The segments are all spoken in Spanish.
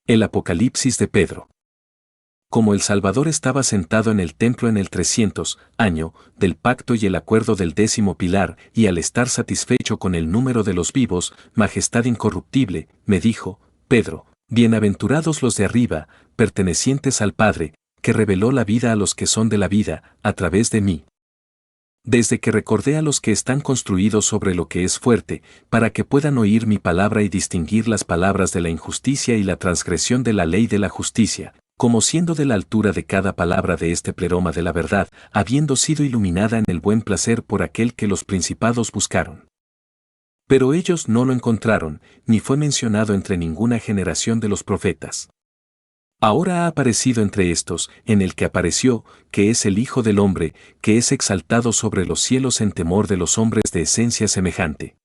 El Apocalipsis de Pedro. Como el Salvador estaba sentado en el templo en el 300 año del pacto y el acuerdo del 10º pilar, y al estar satisfecho con el número de los vivos, majestad incorruptible, me dijo: Pedro, bienaventurados los de arriba, pertenecientes al Padre, que reveló la vida a los que son de la vida, a través de mí. Desde que recordé a los que están construidos sobre lo que es fuerte, para que puedan oír mi palabra y distinguir las palabras de la injusticia y la transgresión de la ley de la justicia, como siendo de la altura de cada palabra de este pleroma de la verdad, habiendo sido iluminada en el buen placer por aquel que los principados buscaron. Pero ellos no lo encontraron, ni fue mencionado entre ninguna generación de los profetas. Ahora ha aparecido entre estos, en el que apareció, que es el Hijo del Hombre, que es exaltado sobre los cielos en temor de los hombres de esencia semejante.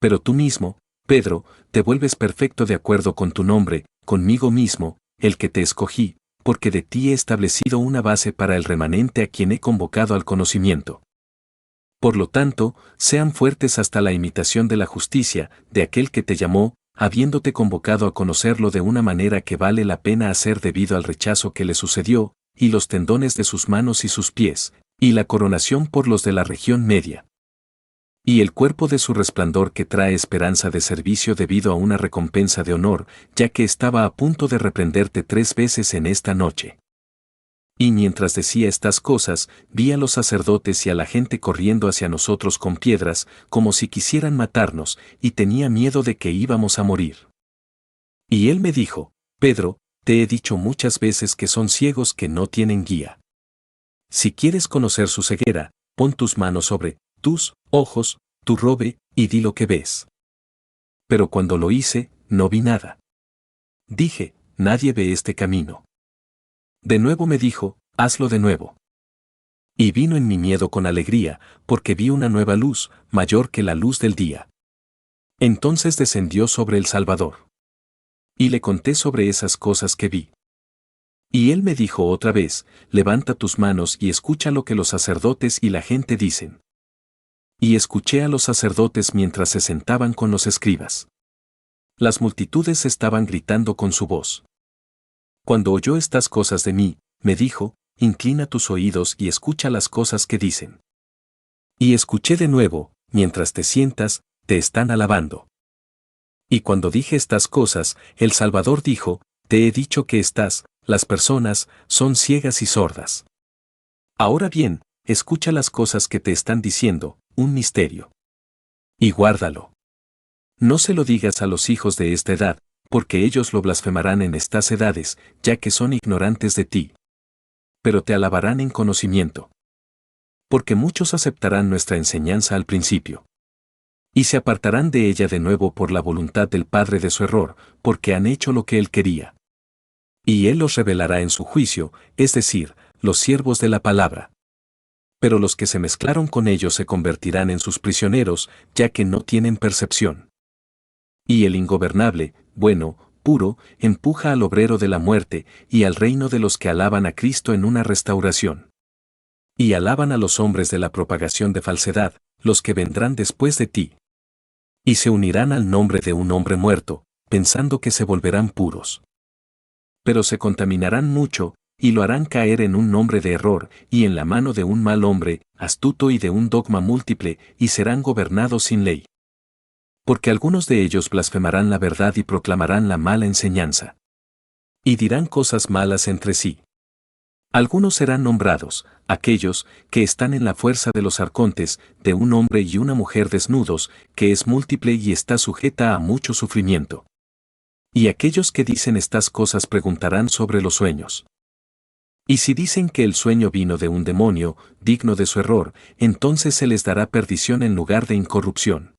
Pero tú mismo, Pedro, te vuelves perfecto de acuerdo con tu nombre, conmigo mismo, el que te escogí, porque de ti he establecido una base para el remanente a quien he convocado al conocimiento. Por lo tanto, sean fuertes hasta la imitación de la justicia, de aquel que te llamó, habiéndote convocado a conocerlo de una manera que vale la pena hacer debido al rechazo que le sucedió, y los tendones de sus manos y sus pies, y la coronación por los de la región media. Y el cuerpo de su resplandor que trae esperanza de servicio debido a una recompensa de honor, ya que estaba a punto de reprenderte 3 veces en esta noche. Y mientras decía estas cosas, vi a los sacerdotes y a la gente corriendo hacia nosotros con piedras, como si quisieran matarnos, y tenía miedo de que íbamos a morir. Y él me dijo: Pedro, te he dicho muchas veces que son ciegos que no tienen guía. Si quieres conocer su ceguera, pon tus manos sobre tus ojos, tu robe, y di lo que ves. Pero cuando lo hice, no vi nada. Dije: nadie ve este camino. De nuevo me dijo: hazlo de nuevo. Y vino en mi miedo con alegría, porque vi una nueva luz, mayor que la luz del día. Entonces descendió sobre el Salvador. Y le conté sobre esas cosas que vi. Y él me dijo otra vez: levanta tus manos y escucha lo que los sacerdotes y la gente dicen. Y escuché a los sacerdotes mientras se sentaban con los escribas. Las multitudes estaban gritando con su voz. Cuando oyó estas cosas de mí, me dijo: inclina tus oídos y escucha las cosas que dicen. Y escuché de nuevo: mientras te sientas, te están alabando. Y cuando dije estas cosas, el Salvador dijo: te he dicho que las personas, son ciegas y sordas. Ahora bien, escucha las cosas que te están diciendo, un misterio. Y guárdalo. No se lo digas a los hijos de esta edad, porque ellos lo blasfemarán en estas edades, ya que son ignorantes de ti. Pero te alabarán en conocimiento. Porque muchos aceptarán nuestra enseñanza al principio. Y se apartarán de ella de nuevo por la voluntad del padre de su error, porque han hecho lo que él quería. Y él los revelará en su juicio, es decir, los siervos de la palabra. Pero los que se mezclaron con ellos se convertirán en sus prisioneros, ya que no tienen percepción. Y el ingobernable, bueno, puro, empuja al obrero de la muerte y al reino de los que alaban a Cristo en una restauración. Y alaban a los hombres de la propagación de falsedad, los que vendrán después de ti. Y se unirán al nombre de un hombre muerto, pensando que se volverán puros. Pero se contaminarán mucho, y lo harán caer en un nombre de error, y en la mano de un mal hombre, astuto y de un dogma múltiple, y serán gobernados sin ley. Porque algunos de ellos blasfemarán la verdad y proclamarán la mala enseñanza. Y dirán cosas malas entre sí. Algunos serán nombrados, aquellos que están en la fuerza de los arcontes, de un hombre y una mujer desnudos, que es múltiple y está sujeta a mucho sufrimiento. Y aquellos que dicen estas cosas preguntarán sobre los sueños. Y si dicen que el sueño vino de un demonio, digno de su error, entonces se les dará perdición en lugar de incorrupción.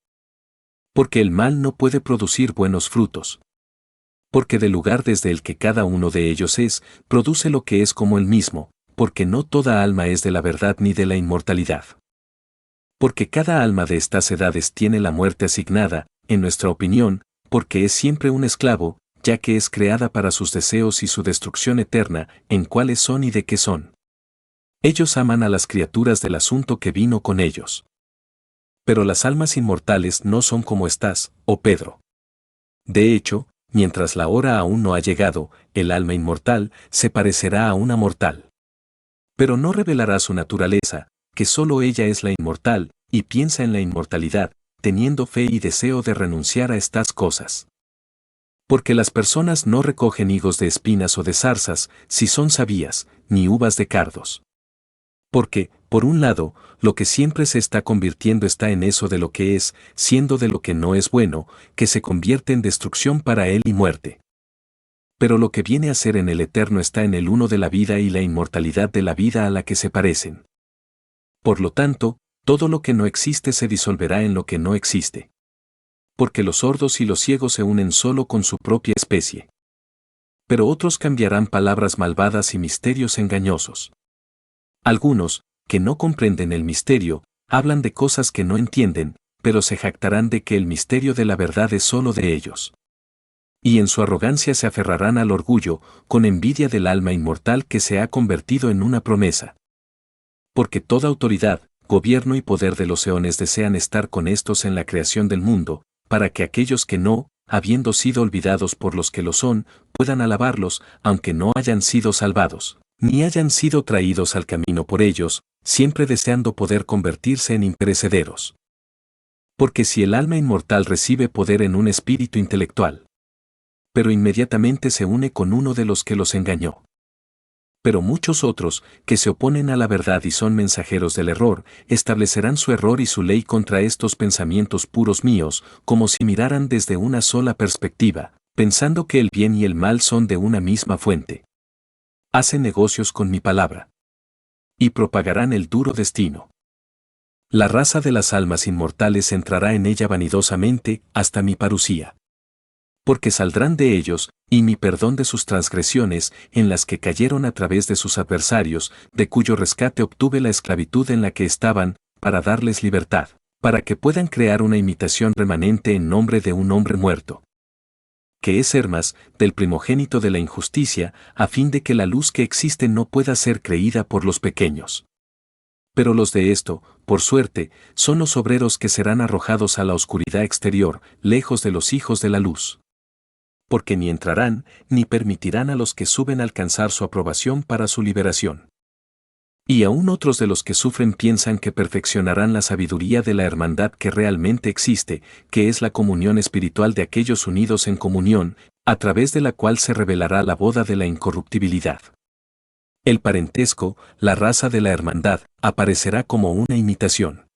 Porque el mal no puede producir buenos frutos. Porque del lugar desde el que cada uno de ellos es, produce lo que es como el mismo, porque no toda alma es de la verdad ni de la inmortalidad. Porque cada alma de estas edades tiene la muerte asignada, en nuestra opinión, porque es siempre un esclavo, ya que es creada para sus deseos y su destrucción eterna, en cuáles son y de qué son. Ellos aman a las criaturas del asunto que vino con ellos. Pero las almas inmortales no son como estás, oh Pedro. De hecho, mientras la hora aún no ha llegado, el alma inmortal se parecerá a una mortal. Pero no revelará su naturaleza, que solo ella es la inmortal, y piensa en la inmortalidad, teniendo fe y deseo de renunciar a estas cosas. Porque las personas no recogen higos de espinas o de zarzas, si son sabías, ni uvas de cardos. Porque, por un lado, lo que siempre se está convirtiendo está en eso de lo que es, siendo de lo que no es bueno, que se convierte en destrucción para él y muerte. Pero lo que viene a ser en el eterno está en el uno de la vida y la inmortalidad de la vida a la que se parecen. Por lo tanto, todo lo que no existe se disolverá en lo que no existe. Porque los sordos y los ciegos se unen solo con su propia especie. Pero otros cambiarán palabras malvadas y misterios engañosos. Algunos, que no comprenden el misterio, hablan de cosas que no entienden, pero se jactarán de que el misterio de la verdad es solo de ellos. Y en su arrogancia se aferrarán al orgullo, con envidia del alma inmortal que se ha convertido en una promesa. Porque toda autoridad, gobierno y poder de los eones desean estar con estos en la creación del mundo, para que aquellos que no, habiendo sido olvidados por los que lo son, puedan alabarlos, aunque no hayan sido salvados, ni hayan sido traídos al camino por ellos, siempre deseando poder convertirse en imperecederos. Porque si el alma inmortal recibe poder en un espíritu intelectual, pero inmediatamente se une con uno de los que los engañó. Pero muchos otros, que se oponen a la verdad y son mensajeros del error, establecerán su error y su ley contra estos pensamientos puros míos, como si miraran desde una sola perspectiva, pensando que el bien y el mal son de una misma fuente. Hacen negocios con mi palabra. Y propagarán el duro destino. La raza de las almas inmortales entrará en ella vanidosamente, hasta mi parucía. Porque saldrán de ellos, y mi perdón de sus transgresiones, en las que cayeron a través de sus adversarios, de cuyo rescate obtuve la esclavitud en la que estaban, para darles libertad, para que puedan crear una imitación remanente en nombre de un hombre muerto. Que es Hermas, del primogénito de la injusticia, a fin de que la luz que existe no pueda ser creída por los pequeños. Pero los de esto, por suerte, son los obreros que serán arrojados a la oscuridad exterior, lejos de los hijos de la luz. Porque ni entrarán, ni permitirán a los que suben alcanzar su aprobación para su liberación. Y aún otros de los que sufren piensan que perfeccionarán la sabiduría de la hermandad que realmente existe, que es la comunión espiritual de aquellos unidos en comunión, a través de la cual se revelará la boda de la incorruptibilidad. El parentesco, la raza de la hermandad, aparecerá como una imitación.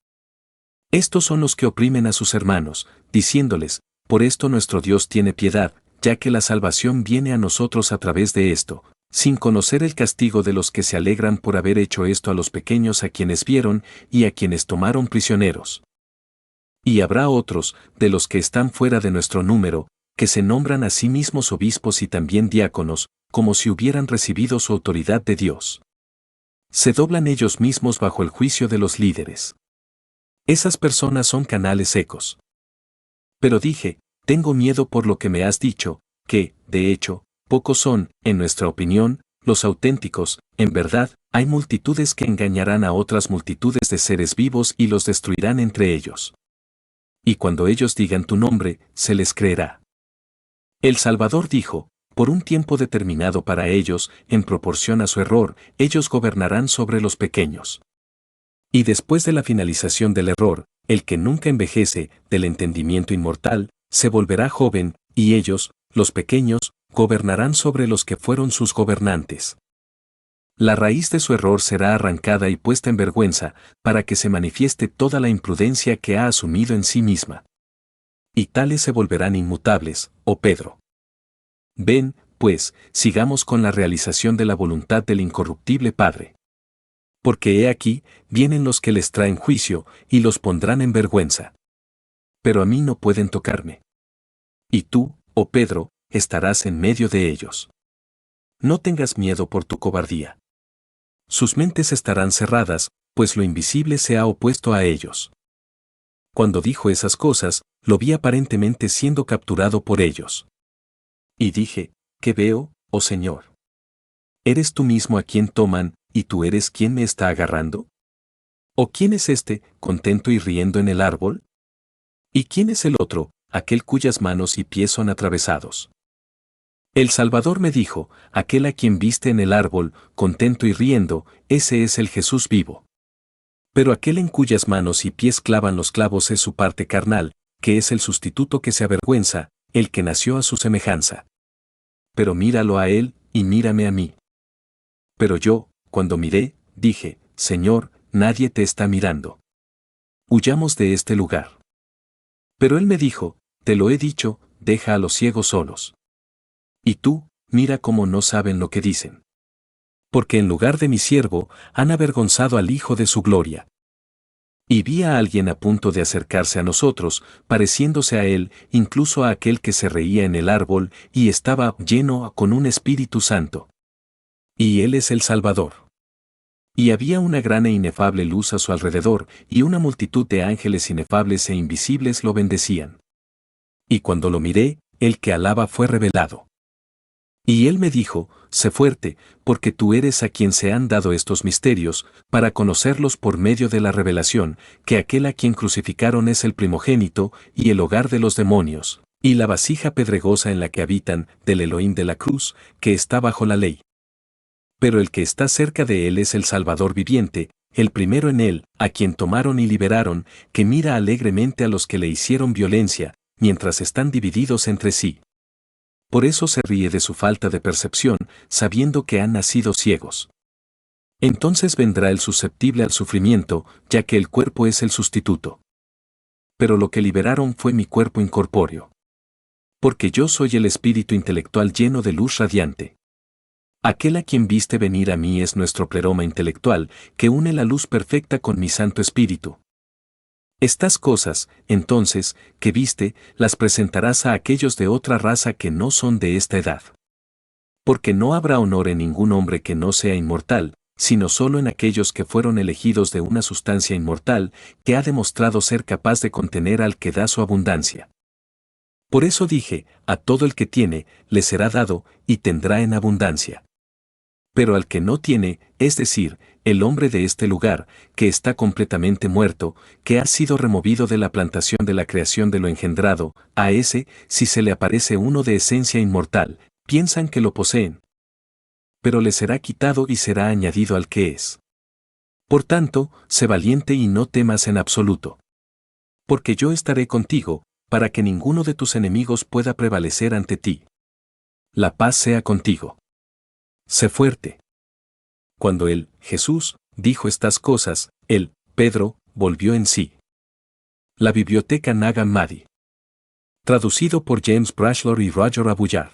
Estos son los que oprimen a sus hermanos, diciéndoles, por esto nuestro Dios tiene piedad, ya que la salvación viene a nosotros a través de esto, sin conocer el castigo de los que se alegran por haber hecho esto a los pequeños a quienes vieron y a quienes tomaron prisioneros. Y habrá otros, de los que están fuera de nuestro número, que se nombran a sí mismos obispos y también diáconos, como si hubieran recibido su autoridad de Dios. Se doblan ellos mismos bajo el juicio de los líderes. Esas personas son canales secos. Pero dije, tengo miedo por lo que me has dicho, que, de hecho, pocos son, en nuestra opinión, los auténticos, en verdad, hay multitudes que engañarán a otras multitudes de seres vivos y los destruirán entre ellos. Y cuando ellos digan tu nombre, se les creerá. El Salvador dijo, por un tiempo determinado para ellos, en proporción a su error, ellos gobernarán sobre los pequeños. Y después de la finalización del error, el que nunca envejece, del entendimiento inmortal, se volverá joven, y ellos, los pequeños, gobernarán sobre los que fueron sus gobernantes. La raíz de su error será arrancada y puesta en vergüenza, para que se manifieste toda la imprudencia que ha asumido en sí misma. Y tales se volverán inmutables, oh Pedro. Ven, pues, sigamos con la realización de la voluntad del incorruptible Padre. Porque he aquí, vienen los que les traen juicio, y los pondrán en vergüenza. Pero a mí no pueden tocarme. Y tú, oh Pedro, estarás en medio de ellos. No tengas miedo por tu cobardía. Sus mentes estarán cerradas, pues lo invisible se ha opuesto a ellos. Cuando dijo esas cosas, lo vi aparentemente siendo capturado por ellos. Y dije, ¿qué veo, oh Señor? ¿Eres tú mismo a quien toman, y tú eres quien me está agarrando? ¿O quién es este, contento y riendo en el árbol? ¿Y quién es el otro, aquel cuyas manos y pies son atravesados? El Salvador me dijo, aquel a quien viste en el árbol, contento y riendo, ese es el Jesús vivo. Pero aquel en cuyas manos y pies clavan los clavos es su parte carnal, que es el sustituto que se avergüenza, el que nació a su semejanza. Pero míralo a él, y mírame a mí. Pero yo, cuando miré, dije, Señor, nadie te está mirando. Huyamos de este lugar. Pero él me dijo, te lo he dicho, deja a los ciegos solos. Y tú, mira cómo no saben lo que dicen. Porque en lugar de mi siervo, han avergonzado al Hijo de su gloria. Y vi a alguien a punto de acercarse a nosotros, pareciéndose a él, incluso a aquel que se reía en el árbol, y estaba lleno con un Espíritu Santo. Y él es el Salvador. Y había una gran e inefable luz a su alrededor, y una multitud de ángeles inefables e invisibles lo bendecían. Y cuando lo miré, el que alaba fue revelado. Y él me dijo, sé fuerte, porque tú eres a quien se han dado estos misterios, para conocerlos por medio de la revelación, que aquel a quien crucificaron es el primogénito, y el hogar de los demonios, y la vasija pedregosa en la que habitan, del Elohim de la cruz, que está bajo la ley. Pero el que está cerca de él es el Salvador viviente, el primero en él, a quien tomaron y liberaron, que mira alegremente a los que le hicieron violencia, mientras están divididos entre sí. Por eso se ríe de su falta de percepción, sabiendo que han nacido ciegos. Entonces vendrá el susceptible al sufrimiento, ya que el cuerpo es el sustituto. Pero lo que liberaron fue mi cuerpo incorpóreo. Porque yo soy el espíritu intelectual lleno de luz radiante. Aquel a quien viste venir a mí es nuestro pleroma intelectual, que une la luz perfecta con mi Santo Espíritu. Estas cosas, entonces, que viste, las presentarás a aquellos de otra raza que no son de esta edad. Porque no habrá honor en ningún hombre que no sea inmortal, sino solo en aquellos que fueron elegidos de una sustancia inmortal, que ha demostrado ser capaz de contener al que da su abundancia. Por eso dije, a todo el que tiene, le será dado, y tendrá en abundancia. Pero al que no tiene, es decir, el hombre de este lugar, que está completamente muerto, que ha sido removido de la plantación de la creación de lo engendrado, a ese, si se le aparece uno de esencia inmortal, piensan que lo poseen. Pero le será quitado y será añadido al que es. Por tanto, sé valiente y no temas en absoluto. Porque yo estaré contigo, para que ninguno de tus enemigos pueda prevalecer ante ti. La paz sea contigo. Sé fuerte. Cuando él, Jesús, dijo estas cosas, él, Pedro, volvió en sí. La Biblioteca Nag Hammadi. Traducido por James Brashlor y Roger Abullard.